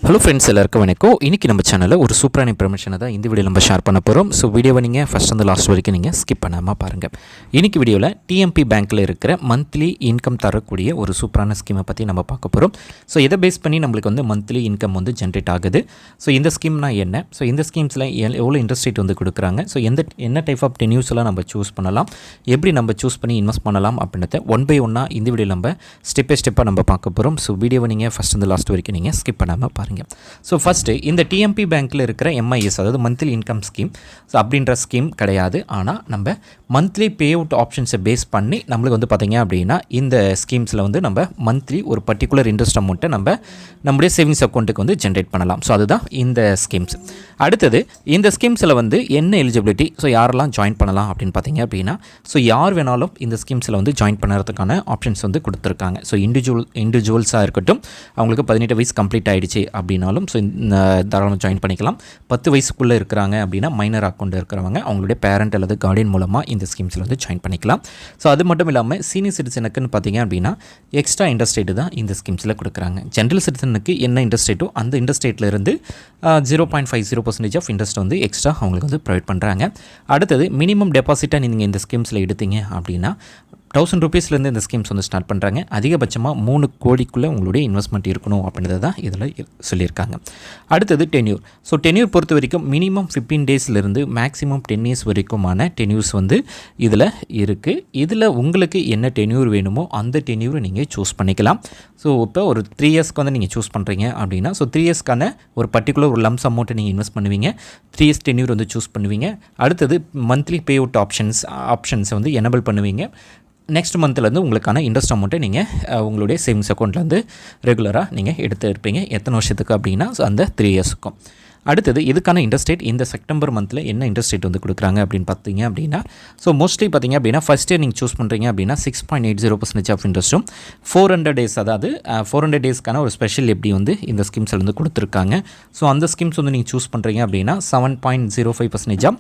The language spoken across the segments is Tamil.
ஹலோ ஃப்ரெண்ட்ஸ், எல்லாருக்கும் வணக்கம். இன்றைக்கி நம்ம சேனலில் ஒரு சூப்பரான இன்ஃபர்மேஷனை தான் இந்த வீடியோ நம்ம ஷேர் பண்ண போகிறோம். ஸோ வீடியோவை நீங்கள் ஃபஸ்ட் வந்து லாஸ்ட் வரைக்கும் நீங்கள் ஸ்கிப் பண்ணாமல் பாருங்கள். இன்றைக்கி வீடியோவில் டிஎம்பி பேங்க்கில் இருக்கிற மந்த்லி இன்கம் தரக்கூடிய ஒரு சூப்பரான ஸ்கீமை பற்றி நம்ம பார்க்க போகிறோம். ஸோ இதை பேஸ் பண்ணி நம்மளுக்கு வந்து மந்த்லி இன்கம் வந்து ஜென்ரேட் ஆகுது. ஸோ இந்த ஸ்கீம்னா என்ன, ஸோ இந்த ஸ்கீம்ஸில் எவ்வளோ இன்ட்ரெஸ்ட் ரேட் வந்து கொடுக்குறாங்க, ஸோ என்ன டைப் ஆஃப் டென்யூர்ஸ்லாம் நம்ம சூஸ் பண்ணலாம், எப்படி நம்ம சூஸ் பண்ணி இன்வெஸ்ட் பண்ணலாம் அப்படின்றத ஒன் பை ஒன்னாக இந்த வீடியோவில் நம்ம ஸ்டெப் பை ஸ்டெப்பாக நம்ம பார்க்க போகிறோம். ஸோ வீடியோவை நீங்கள் ஃபஸ்ட் வந்து லாஸ்ட் வரைக்கும் நீங்கள் ஸ்கிப் பண்ணாமல் பாருங்கள். ஸோ ஃபஸ்ட்டு இந்த டிஎம்பி பேங்க்கில் இருக்கிற எம்ஐஎஸ், அதாவது மந்த்லி இன்கம் ஸ்கீம், ஸோ அப்படின்ற ஸ்கீம் கிடையாது. ஆனால் நம்ம மந்த்லி பே அவுட் ஆப்ஷன்ஸை பேஸ் பண்ணி நம்மளுக்கு வந்து பார்த்திங்க அப்படின்னா இந்த ஸ்கீம்ஸில் வந்து நம்ம மந்த்லி ஒரு பர்டிகுலர் இன்ட்ரெஸ்ட் அமௌண்ட்டை நம்முடைய சேவிங்ஸ் அக்கௌண்ட்டுக்கு வந்து ஜென்ரேட் பண்ணலாம். ஸோ அதுதான் இந்த ஸ்கீம்ஸ். அடுத்தது இந்த ஸ்கீம்ஸில் வந்து என்ன எலிஜிபிலிட்டி, ஸோ யாரெல்லாம் ஜாயின் பண்ணலாம் அப்படின்னு பார்த்தீங்க அப்படின்னா, ஸோ யார் வேணாலும் இந்த ஸ்கீம்ஸில் வந்து ஜாயின் பண்ணுறதுக்கான ஆப்ஷன்ஸ் வந்து கொடுத்துருக்காங்க. ஸோ இண்டிவிஜுவல்ஸாக இருக்கட்டும், அவங்களுக்கு 18 வயசு கம்ப்ளீட் ஆகிடுச்சு அப்படின்னாலும் ஸோ தாராளமாக ஜாயின் பண்ணிக்கலாம். 10 வயசுக்குள்ளே இருக்கிறாங்க அப்படின்னா மைனர் அக்கௌண்ட் இருக்கிறவங்க அவங்களுடைய பேரண்ட் அல்லது கார்டியன் மூலமாக இந்த ஸ்கீம்ஸில் வந்து ஜாயின் பண்ணிக்கலாம். ஸோ அது மட்டும் இல்லாமல் சீனியர் சிட்டிசனுக்குன்னு பார்த்தீங்க அப்படின்னா எக்ஸ்ட்ரா இன்ட்ரெஸ்ட் ரேட்டு தான் இந்த ஸ்கீம்ஸில் கொடுக்குறாங்க. ஜென்ரல் சிட்டிசனுக்கு என்ன இன்ட்ரெஸ்ட் ரேட்டோ அந்த இன்ட்ரெஸ்ட் ரேட்லேருந்து 0.50% ஆஃப் இன்ட்ரெஸ்ட் வந்து எக்ஸ்ட்ரா அவங்களுக்கு வந்து ப்ரொவைட் பண்ணுறாங்க. அடுத்தது மினிமம் டெபாசிட்டாக நீங்கள் இந்த ஸ்கீம்ஸில் எடுத்தீங்க அப்படின்னா 1000 ரூபீஸ்லேருந்து இந்த ஸ்கீம்ஸ் வந்து ஸ்டார்ட் பண்ணுறாங்க. அதிகபட்சமாக 3 கோடிக்குள்ளே உங்களுடைய இன்வெஸ்ட்மெண்ட் இருக்கணும் அப்படின்றத தான் இதில் சொல்லியிருக்காங்க. அடுத்தது டென்யூர். ஸோ டென்யூர் பொறுத்த வரைக்கும் மினிமம் 15 டேஸ்லேருந்து மேக்ஸிமம் 10 இயர்ஸ் வரைக்குமான டென்யூர்ஸ் வந்து இதில் இருக்குது. இதில் உங்களுக்கு என்ன டென்யூர் வேணுமோ அந்த டென்யூரை நீங்கள் சூஸ் பண்ணிக்கலாம். ஸோ இப்போ ஒரு 3 இயர்ஸ்க்கு வந்து நீங்கள் சூஸ் பண்ணுறீங்க அப்படின்னா, ஸோ 3 இயர்ஸ்க்கான ஒரு பர்டிகுலர் ஒரு லம்ஸ் அமௌண்ட்டை நீங்கள் இன்வெஸ்ட் பண்ணுவீங்க. 3 இயர்ஸ் டென்யூர் வந்து சூஸ் பண்ணுவீங்க. அடுத்தது மந்த்லி பே அவுட் ஆப்ஷன்ஸை வந்து எனபிள் பண்ணுவீங்க. நெக்ஸ்ட் மந்த்லேருந்து உங்களுக்கான இன்ட்ரெஸ்ட் அமௌண்ட்டை நீங்கள் உங்களுடைய சேவிங்ஸ் அக்கௌண்ட்லேருந்து ரெகுலராக நீங்கள் எடுத்து இருப்பீங்க. எத்தனை வருஷத்துக்கு அப்படின்னா ஸோ அந்த 3 இயர்ஸுக்கும். அடுத்தது இதுக்கான இன்ட்ரெஸ்ட் ரேட் இந்த செப்டம்பர் மந்தில் என்ன இன்ட்ரெஸ்ட் ரேட் வந்து கொடுக்குறாங்க அப்படின்னு பார்த்தீங்க அப்படின்னா, ஸோ மோஸ்ட்லி பார்த்தீங்க அப்படின்னா ஃபஸ்ட் இயர் நீங்கள் சூஸ் பண்ணுறீங்க அப்படின்னா 6.80% ஆஃப் இன்ட்ரெஸ்ட்டும் 400 டேஸ், அதாவது 400 டேஸ்க்கான ஒரு ஸ்பெஷல் எப்படி வந்து இந்த ஸ்கீம்ஸில் வந்து கொடுத்துருக்காங்க. ஸோ அந்த ஸ்கீம்ஸ் வந்து நீங்கள் சூஸ் பண்ணுறீங்க அப்படின்னா 7.05%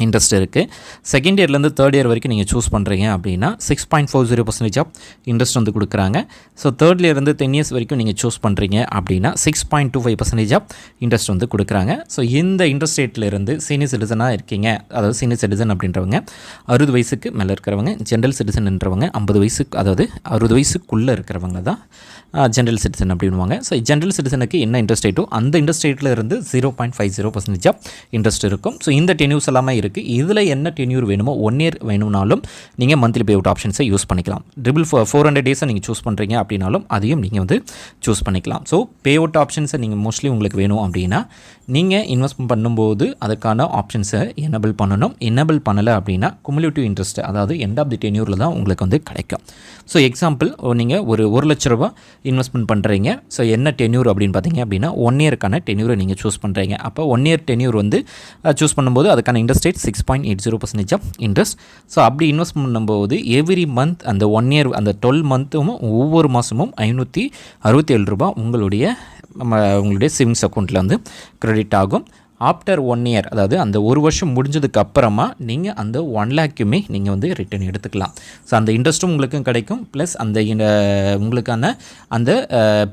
இன்ட்ரெஸ்ட் இருக்குது. செகண்ட் இயர்லேருந்து தேர்ட் இயர் வரைக்கும் நீங்கள் சூஸ் பண்ணுறீங்க அப்படின்னா 6.40% ஆஃப் இன்ட்ரெஸ்ட் வந்து கொடுக்குறாங்க. ஸோ தேர்ட் இயர்லேருந்து 10 இயர்ஸ் வரைக்கும் நீங்கள் சூஸ் பண்ணுறீங்க அப்படின்னா 6.25% ஆஃப் இன்ட்ரெஸ்ட் வந்து கொடுக்குறாங்க. ஸோ இந்த இன்ட்ரெஸ்ட் ரேட்லேருந்து சீனியர் சிட்டிசனாக இருக்கீங்க, அதாவது சீனியர் சிட்டிசன் அப்படின்றவங்க 60 வயசுக்கு மேலே இருக்கிறவங்க, ஜென்ரல் சிட்டிசன்ன்றவங்க 50 வயசுக்கு, அதாவது 60 வயசுக்குள்ளே இருக்கிறவங்க தான் ஜென்ரல் சிட்டிசன் அப்படின்வாங்க. ஸோ ஜென்ரல் சிட்டிசனுக்கு என்ன இன்ட்ரெஸ்ட் ரேட்டோ அந்த இன்ட்ரெஸ்ட் ரேட்டில் இருந்து 0.50% ஆஃப் இன்ட்ரெஸ்ட் இருக்கும். ஸோ இந்த டென்யூர்ஸ் எல்லாமே இருக்குது. இதில் என்ன டென்யூர் வேணுமோ 1 இயர் வேணும்னாலும் நீங்கள் மந்த்லி பே அவுட் ஆப்ஷன்ஸை யூஸ் பண்ணிக்கலாம். 400 டேஸை நீங்கள் சூஸ் பண்ணுறீங்க அப்படின்னாலும் அதையும் நீங்கள் வந்து சூஸ் பண்ணிக்கலாம். ஸோ பே அவுட் ஆப்ஷன்ஸை நீங்கள் மோஸ்ட்லி உங்களுக்கு வேணும் அப்படின்னா நீங்கள் இன்வெஸ்ட்மெண்ட் பண்ணும்போது அதுக்கான ஆப்ஷன்ஸை எனபிள் பண்ணணும். எனபிள் பண்ணலை அப்படின்னா குமுலேட்டிவ் இன்ட்ரெஸ்ட், அதாவது எண்ட் ஆஃப் தி டென்யூரில் தான் உங்களுக்கு வந்து கிடைக்கும். ஸோ எக்ஸாம்பிள், நீங்கள் ஒரு 1 லட்ச ரூபா இன்வெஸ்ட்மெண்ட் பண்ணுறீங்க. ஸோ என்ன டென்யூர் அப்படின்னு பார்த்தீங்க அப்படின்னா 1 இயருக்கான டென்யூரை நீங்கள் சூஸ் பண்ணுறீங்க. அப்போ 1 இயர் டென்யூர் வந்து சூஸ் பண்ணும்போது அதுக்கான interest rate 6.80% of interest. So அப்படி இன்வெஸ்ட் பண்ணும்போது எவ்ரி மந்த் அந்த 1 இயர் அந்த 12 மந்த்தும் ஒவ்வொரு மாதமும் 567 ரூபா உங்களுடைய சேவிங்ஸ் அக்கௌண்ட்டில் வந்து கிரெடிட் ஆகும். ஆஃப்டர் 1 இயர், அதாவது அந்த ஒரு வருஷம் முடிஞ்சதுக்கு அப்புறமா நீங்கள் அந்த 1 லேக்குமே நீங்கள் வந்து ரிட்டர்ன் எடுத்துக்கலாம். ஸோ அந்த இன்ட்ரெஸ்ட்டும் உங்களுக்கும் கிடைக்கும், ப்ளஸ் அந்த உங்களுக்கான அந்த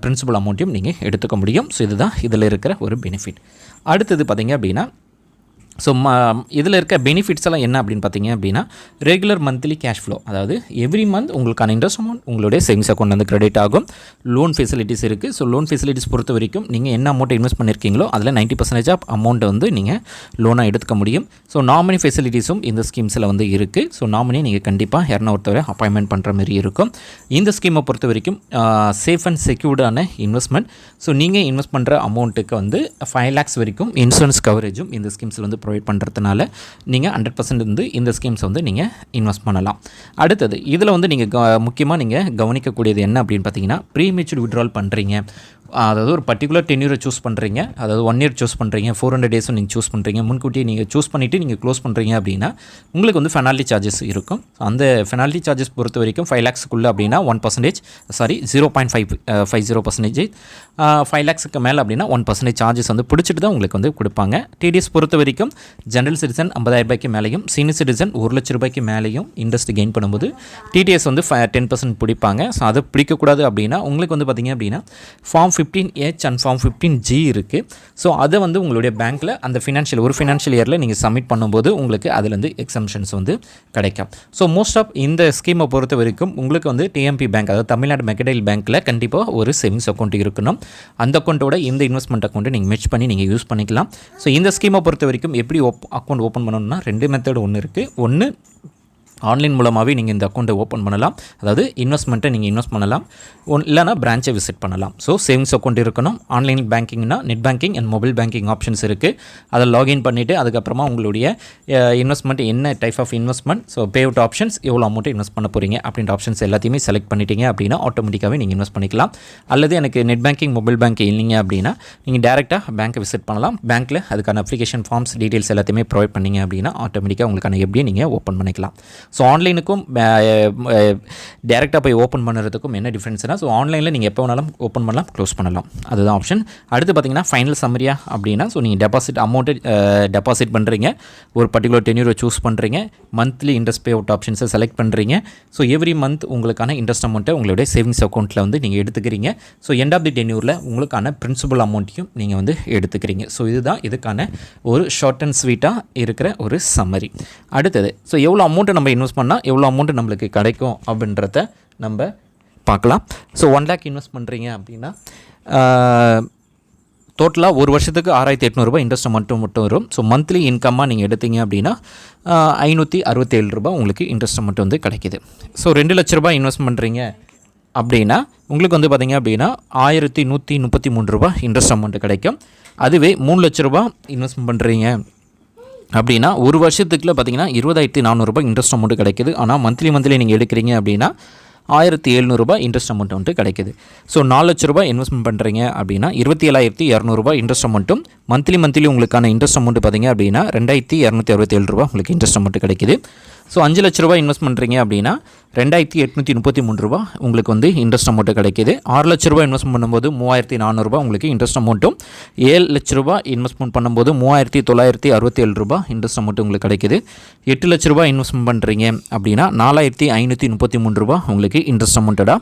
பிரின்சிபல் அமௌண்ட்டையும் நீங்கள் எடுத்துக்க முடியும். ஸோ இதுதான் இதில் இருக்கிற ஒரு பெனிஃபிட். அடுத்தது பார்த்திங்க அப்படின்னா, ஸோ இதில் இருக்க பெனிஃபிட்ஸ் எல்லாம் என்ன அப்படின்னு பார்த்தீங்க அப்படின்னா, ரெகுலர் மந்த்லி கேஷ் ஃப்ளோ, அதாவது எவ்ரி மந்த் உங்களுக்கான இன்ட்ரெஸ்ட் அமௌண்ட் உங்களுடைய சேவிங்ஸ் அக்கௌண்ட் வந்து கிரெடிட் ஆகும். லோன் ஃபெசிலிட்டிஸ் இருக்குது. ஸோ லோன் ஃபெசிலிட்டிஸ் பொறுத்த வரைக்கும் நீங்கள் என்ன அமௌண்ட் இன்வெஸ்ட் பண்ணியிருக்கீங்களோ அதில் 90% ஆஃப் அமௌண்ட்டை வந்து நீங்கள் லோனாக எடுத்துக்க முடியும். ஸோ நாமினி ஃபெசிலிட்டிஸும் இந்த ஸ்கீம்ஸில் வந்து இருக்குது. ஸோ நாமினி நீங்கள் கண்டிப்பாக யாருன்னா ஒருத்தவரை அப்பாயின்மெண்ட் பண்ணுற மாதிரி இருக்கும். இந்த ஸ்கீமை பொறுத்த வரைக்கும் சேஃப் அண்ட் செக்யூர்டான இன்வெஸ்ட்மெண்ட். ஸோ நீங்கள் இன்வெஸ்ட் பண்ணுற அமௌண்ட்டுக்கு வந்து 5 lakhs வரைக்கும் இன்சூரன்ஸ் கவரேஜும் இந்த ஸ்கீம்ஸில் வந்து ப்ரொவைட் பண்ணுறதுனால நீங்கள் 100% வந்து இந்த ஸ்கீம்ஸ் வந்து நீங்கள் இன்வெஸ்ட் பண்ணலாம். அடுத்தது இதில் வந்து நீங்கள் முக்கியமாக நீங்கள் கவனிக்கக்கூடியது என்ன அப்படின்னு பார்த்தீங்கன்னா, ப்ரீமெச்சூர் விட்ரால் பண்ணுறீங்க, அதாவது ஒரு பர்டிகுலர் டென்யூரை சூஸ் பண்ணுறீங்க, அதாவது 1 இயர் சூஸ் பண்ணுறீங்க, 400 டேஸும் நீங்கள் சூஸ் பண்ணுறீங்க, முன்கூட்டியே நீங்கள் சூஸ் பண்ணிவிட்டு நீங்கள் க்ளோஸ் பண்ணுறீங்க அப்படின்னா உங்களுக்கு வந்து பெனால்ட்டி சார்ஜஸ் இருக்கும். அந்த பெனால்ட்டி சார்ஜஸ் பொறுத்த வரைக்கும் 5 lakhsக்குள்ளே அப்படின்னா 0.50%, 5 lakhsக்கு மேலே அப்படின்னா 1% சார்ஜஸ் வந்து பிடிச்சிட்டு தான் உங்களுக்கு வந்து கொடுப்பாங்க. டிடிஎஸ் பொறுத்த வரைக்கும் ஜென்ரல் சிட்டிசன் 50,000 ரூபாய்க்கு மேலேயும், சீனியர் சிட்டிசன் 1 லட்ச ரூபாய்க்கு மேலேயும் இன்ட்ரெஸ்ட் கெயின் பண்ணும்போது டிடிஎஸ் வந்து 10% பிடிப்பாங்க. ஸோ அதை பிடிக்கக்கூடாது அப்படின்னா உங்களுக்கு வந்து பார்த்திங்க அப்படின்னா form 15H and form 15G இருக்குது. ஸோ அதை வந்து உங்களுடைய பேங்க்கில் அந்த ஃபினான்ஷியல் இயரில் நீங்கள் சப்மிட் பண்ணும்போது உங்களுக்கு அதுலேருந்து எக்ஸம்ஷன்ஸ் வந்து கிடைக்கும். ஸோ மோஸ்ட் ஆஃப் இந்த ஸ்கீமை பொறுத்த வரைக்கும் உங்களுக்கு வந்து டிஎம்பி பேங்க், அதாவது தமிழ்நாடு மெர்கடைல் பேங்க்கில் கண்டிப்பாக ஒரு சேவிங்ஸ் அக்கௌண்ட் இருக்கணும். அந்த அக்கௌண்ட்டோட இந்த இன்வெஸ்ட்மெண்ட் அக்கௌண்ட்டை நீங்கள் மெர்ஜ் பண்ணி நீங்கள் யூஸ் பண்ணிக்கலாம். ஸோ இந்த ஸ்கீமை பொறுத்த வரைக்கும் எப்படி அக்கௌண்ட் ஓப்பன் பண்ணணும்னா 2 மெத்தட் ஒன்று இருக்குது. ஒன்று ஆன்லைன் மூலமாகவே நீங்கள் இந்த அக்கௌண்ட்டை ஓப்பன் பண்ணலாம், அதாவது இன்வெஸ்ட்மெண்ட்டை நீங்கள் இன்வெஸ்ட் பண்ணலாம். இல்லைனா பிரான்ச்சை விசிட் பண்ணலாம். ஸோ சேவிங்ஸ் அக்கௌண்ட் இருக்கணும். ஆன்லைன் பேங்கிங்னா net banking and mobile banking options இருக்குது. அதை லாகின் பண்ணிவிட்டு அதுக்கப்புறமா உங்களுடைய இன்வெஸ்ட்மெண்ட் என்ன type of investment, so payout options, எவ்வளோ அமௌண்ட்டு இன்வெஸ்ட் பண்ண போகிறீங்க அப்படின்ற ஆப்ஷன்ஸ் எல்லாத்தையுமே செலக்ட் பண்ணிட்டீங்க அப்படின்னா ஆட்டோமேட்டிக்காகவே நீங்கள் இன்வெஸ்ட் பண்ணிக்கலாம். அல்லது எனக்கு நெட் பேங்கிங் மொபைல் பேங்கிங் இல்லைங்க அப்படின்னா நீங்கள் டேரெக்டாக பேங்க்கை விசிட் பண்ணலாம். பேங்க்கில் அதுக்கான அப்ளிகேஷன் ஃபார்ம்ஸ் டீட்டெயில்ஸ் எல்லாத்தையுமே ப்ரொவைட் பண்ணிங்க அப்படின்னா ஆட்டோமேட்டிக்காக உங்களுக்கான எப்படியும் நீங்கள் ஓப்பன் பண்ணிக்கலாம். ஸோ ஆன்லைனுக்கும் டேரெக்டாக போய் ஓப்பன் பண்ணுறதுக்கும் என்ன டிஃப்ரென்ஸ்னால், ஸோ ஆன்லைனில் நீங்கள் எப்போ வேணாலும் ஓப்பன் பண்ணலாம், க்ளோஸ் பண்ணலாம், அதுதான் ஆப்ஷன். அடுத்து பார்த்தீங்கன்னா ஃபைனல் சம்மரியா அப்படின்னா, ஸோ நீங்கள் டெபாசிட் பண்ணுறீங்க, ஒரு பர்டிகுலர் டென்யூரை சூஸ் பண்ணுறீங்க, மந்த்லி இன்ட்ரெஸ்ட் பே அவுட் ஆப்ஷன்ஸை செலக்ட் பண்ணுறீங்க. ஸோ எவ்ரி மந்த் உங்களுக்கான இன்ட்ரெஸ்ட் அமௌண்ட்டை உங்களுடைய சேவிங்ஸ் அக்கௌண்ட்டில் வந்து நீங்கள் எடுத்துக்கிறீங்க. ஸோ எண்ட் ஆஃப் தி டென்யூரில் உங்களுக்கான பிரின்சிபல் அமௌண்ட்டையும் நீங்கள் வந்து எடுத்துக்கிறீங்க. ஸோ இதுதான் இதுக்கான ஒரு ஷார்ட் அண்ட் ஸ்வீட்டாக இருக்கிற ஒரு சம்மரி. அடுத்தது, ஸோ எவ்வளோ அமௌண்ட்டை நம்ம இன்வெஸ்ட் பண்ணால் எவ்வளோ அமௌண்ட்டு நம்மளுக்கு கிடைக்கும் அப்படின்றத நம்ம பார்க்கலாம். ஸோ 1 lakh இன்வெஸ்ட் பண்ணுறீங்க அப்படின்னா டோட்டலாக ஒரு வருஷத்துக்கு 6,800 ரூபாய் இன்ட்ரெஸ்ட் மட்டும் வரும். ஸோ மந்த்லி இன்கம்மாக நீங்கள் எடுத்தீங்க அப்படின்னா 567 ரூபாய் உங்களுக்கு இன்ட்ரெஸ்ட் மட்டும் வந்து கிடைக்கிது. ஸோ 2 லட்ச ரூபாய் இன்வெஸ்ட் பண்ணுறீங்க அப்படின்னா உங்களுக்கு வந்து பார்த்திங்க அப்படின்னா 1,133 ரூபாய் இன்ட்ரெஸ்ட் அமௌண்ட்டு கிடைக்கும். அதுவே 3 லட்ச ரூபாய் இன்வெஸ்ட் பண்ணுறீங்க அப்படின்னா ஒரு வருஷத்துக்குள்ள பார்த்தீங்கன்னா 20,400 ரூபாய் இன்ட்ரெஸ்ட் அமௌண்ட்டு கிடைக்குது. ஆனால் மந்த்லி நீங்கள் எடுக்கிறீங்க அப்படின்னா 1,700 ரூபாய் இன்ட்ரெஸ்ட் அமௌண்ட் வந்துட்டு கிடைக்குது. ஸோ 4 லட்ச ரூபாய் இன்வெஸ்ட்மெண்ட் பண்ணுறீங்க அப்படின்னா 27,200 ரூபாய் இன்ட்ரெஸ்ட் அமௌண்ட்டும், மந்த்லி உங்களுக்கான இன்ட்ரெஸ்ட் அமௌண்ட் பார்த்தீங்க அப்படின்னா 2,267 ரூபாய் உங்களுக்கு இன்ட்ரெஸ்ட் அமௌண்ட் கிடைக்குது. ஸோ 5 லட்ச ரூபாய் இன்வெஸ்ட் பண்ணுறீங்க அப்படின்னா 2,833 ரூபா உங்களுக்கு வந்து இன்ட்ரெஸ்ட் அமௌண்ட்டு கிடைக்கிது. 6 லட்ச ரூபாய் இன்வெஸ்ட் பண்ணும்போது 3,400 ரூபா உங்களுக்கு இன்ட்ரெஸ்ட் அமௌண்ட்டும், 7 லட்ச ரூபாய் இன்வெஸ்ட்மெண்ட் பண்ணும்போது 3,967 ரூபா இன்ட்ரெஸ்ட் அமௌண்ட் உங்களுக்கு கிடைக்கிது. 8 லட்ச ரூபாய் இன்வெஸ்ட்மெண்ட் பண்ணுறீங்க அப்படின்னா 4,533 ரூபா உங்களுக்கு இன்ட்ரெஸ்ட் அமௌண்ட்டடாக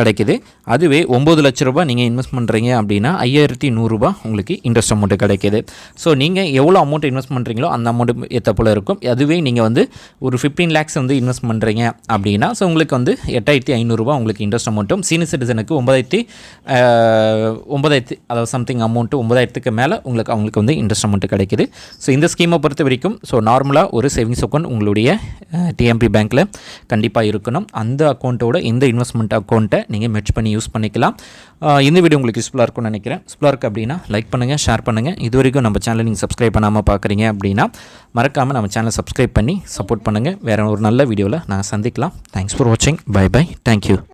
கிடைக்கிது. அதுவே 9 லட்ச ரூபாய் நீங்கள் இன்வெஸ்ட் பண்ணுறீங்க அப்படின்னா 5,100 ரூபா உங்களுக்கு இன்ட்ரெஸ்ட் அமௌண்ட்டு கிடைக்கிது. ஸோ நீங்கள் எவ்வளோ அமௌண்ட் இன்வெஸ்ட் பண்ணுறீங்களோ அந்த அமௌண்ட் ஏற்ற போல் இருக்கும். அதுவே நீங்கள் வந்து ஒரு 15 lakhs வந்து இன்வெஸ்ட் பண்ணுறீங்க அப்படின்னா ஸோ உங்களுக்கு வந்து 8,500 ரூபா உங்களுக்கு இன்ட்ரெஸ்ட் அமௌண்ட்டும், சீனியர் சிட்டிசனுக்கு 9,000 அதாவது சம்திங் அமௌண்ட்டு 9,000க்கு மேலே அவங்களுக்கு வந்து இன்ட்ரெஸ்ட் அமௌண்ட்டு கிடைக்குது. ஸோ இந்த ஸ்கீமை பொறுத்த வரைக்கும் ஸோ நார்மலாக ஒரு சேவிங்ஸ் அக்கௌண்ட் உங்களுடைய டிஎம்பி பேங்க்கில் கண்டிப்பாக இருக்கணும். அந்த அக்கௌண்ட்டோட இந்த இன்வெஸ்ட்மெண்ட் அக்கௌண்ட்டை நீங்கள் மெர்ஜ் பண்ணி யூஸ் பண்ணிக்கலாம். இந்த வீடியோ உங்களுக்கு யூஸ்ஃபுல்லாக இருக்கும்னு நினைக்கிறேன். யூஸ்ஃபுல்லாக இருக்குது அப்படின்னா லைக் பண்ணுங்கள், ஷேர் பண்ணுங்கள். இது வரைக்கும் நம்ம சேனலை நீங்கள் சப்ஸ்கிரைப் பண்ணாமல் பார்க்குறீங்க அப்படின்னா மறக்காமல் நம்ம சேனலை சப்ஸ்கிரைப் பண்ணி சப்போர்ட் பண்ணுங்கள். வேறு ஒரு நல்ல வீடியோவில் நான் சந்திக்கலாம். தேங்க்ஸ் ஃபார் வாட்சிங். Bye bye. தேங்க்யூ.